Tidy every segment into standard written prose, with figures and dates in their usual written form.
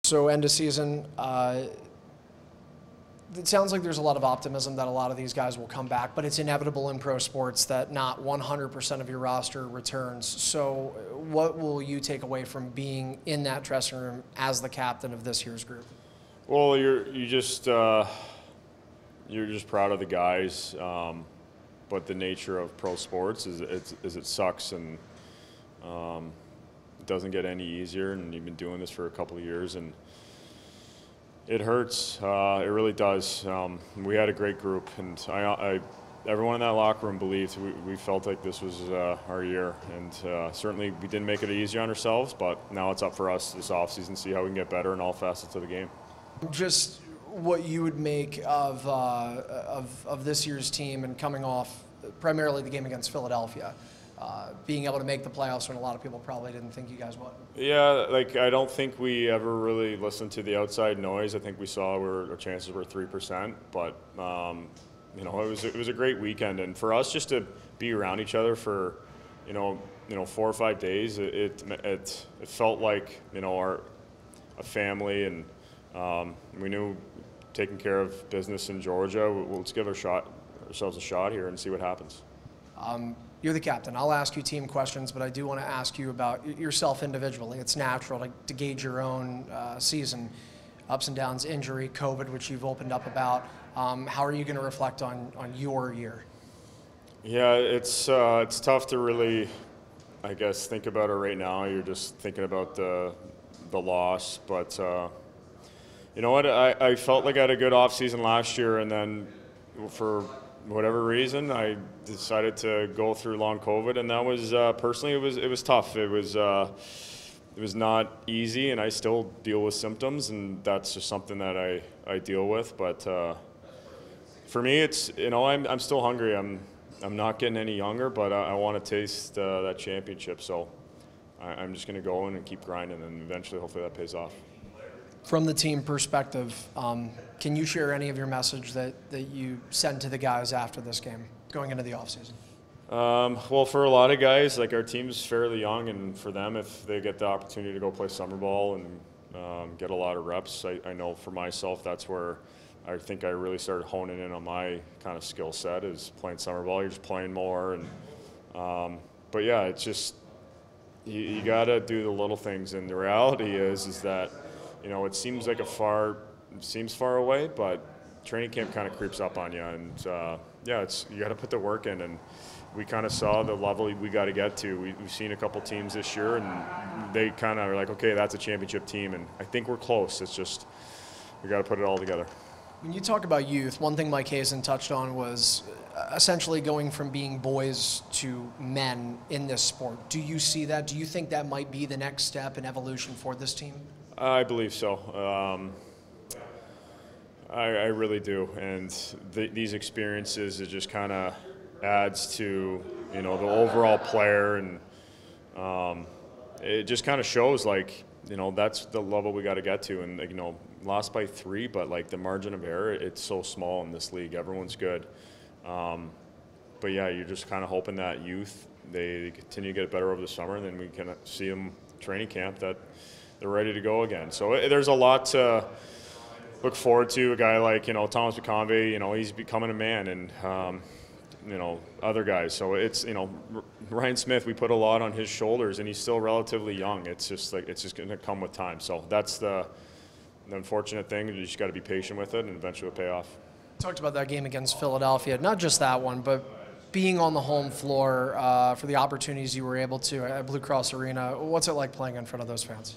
So end of season, it sounds like there's a lot of optimism that a lot of these guys will come back, but it's inevitable in pro sports that not 100% of your roster returns. So what will you take away from being in that dressing room as the captain of this year's group? Well, you're just proud of the guys, but the nature of pro sports is it sucks, and it doesn't get any easier. And you've been doing this for a couple of years, and it hurts. It really does. We had a great group, and everyone in that locker room believed we felt like this was our year. And certainly we didn't make it easier on ourselves, but now it's up for us this offseason to see how we can get better in all facets of the game. Just what you would make of this year's team and coming off primarily the game against Philadelphia, being able to make the playoffs when a lot of people probably didn't think you guys would. Yeah, I don't think we ever really listened to the outside noise. I think we saw our chances were 3%, but it was a great weekend, and for us just to be around each other for 4 or 5 days, it felt like a family, and we knew taking care of business in Georgia. Let's give ourselves a shot here and see what happens. You're the captain. I'll ask you team questions, but I do want to ask you about yourself individually. It's natural to gauge your own season, ups and downs, injury, COVID, which you've opened up about. How are you going to reflect on your year? Yeah, it's tough to really, I guess, think about it right now. You're just thinking about the loss, but you know what? I felt like I had a good off season last year, and then for whatever reason, I decided to go through long COVID, and that was personally it was tough. It was not easy, and I still deal with symptoms, and that's just something that I deal with. But for me, it's I'm still hungry. I'm not getting any younger, but I want to taste that championship. So I'm just going to go in and keep grinding, and eventually, hopefully, that pays off. From the team perspective, can you share any of your message that you send to the guys after this game, going into the offseason? Well, for a lot of guys, our team's fairly young, and for them, if they get the opportunity to go play summer ball and get a lot of reps, I know for myself that's where I think I really started honing in on my kind of skill set is playing summer ball. You're just playing more, and but yeah, it's just you got to do the little things, and the reality is that it seems like far away, but training camp kind of creeps up on you, and you got to put the work in, and we kind of saw the level we got to get to. We've seen a couple teams this year, and they kind of are like, okay, that's a championship team, and I think we're close. It's just we got to put it all together. When you talk about youth, one thing Mike Hazen touched on was essentially going from being boys to men in this sport. Do you see that? Do you think that might be the next step in evolution for this team? I believe so. I really do, and these experiences, it just kind of adds to the overall player, and it just kind of shows that's the level we got to get to, and lost by 3, but the margin of error, it's so small in this league. Everyone's good, but yeah, you're just kind of hoping that youth they continue to get better over the summer, and then we can see them training camp that they're ready to go again. So there's a lot to look forward to. A guy like Thomas McConvey, he's becoming a man, and other guys. So it's Ryan Smith. We put a lot on his shoulders, and he's still relatively young. It's just going to come with time. So that's the unfortunate thing. You just got to be patient with it, and eventually it'll pay off. Talked about that game against Philadelphia, not just that one, but being on the home floor for the opportunities you were able to at Blue Cross Arena. What's it like playing in front of those fans?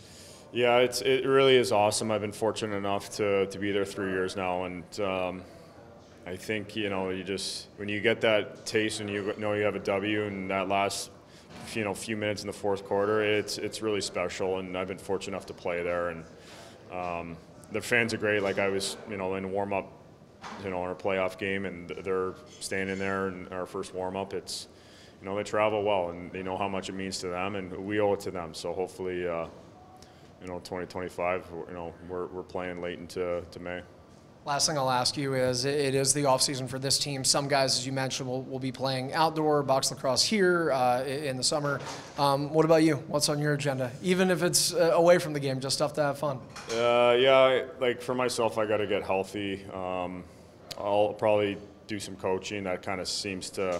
Yeah, it really is awesome. I've been fortunate enough to be there 3 years now, and I think you just when you get that taste and you know you have a W and that last few minutes in the fourth quarter, it's really special. And I've been fortunate enough to play there, and the fans are great. I was in warm up, in our playoff game, and they're standing there in our first warm up. It's they travel well, and they know how much it means to them, and we owe it to them. So hopefully. 2025, we're playing late into May. Last thing I'll ask you is, it is the off season for this team. Some guys, as you mentioned, will be playing outdoor box lacrosse here in the summer. What about you? What's on your agenda? Even if it's away from the game, just stuff to have fun. Yeah, like for myself, I got to get healthy. I'll probably do some coaching. That kind of seems to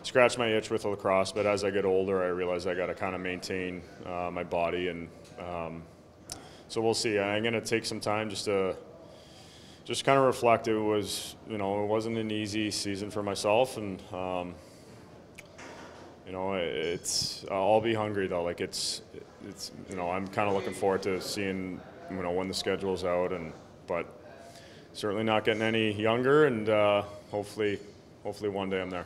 scratch my itch with lacrosse. But as I get older, I realize I got to kind of maintain my body, and so we'll see. I'm going to take some time just kind of reflect. It was, it wasn't an easy season for myself, and I'll be hungry though. Like it's I'm kind of looking forward to seeing when the schedule's out, but certainly not getting any younger, and hopefully one day I'm there.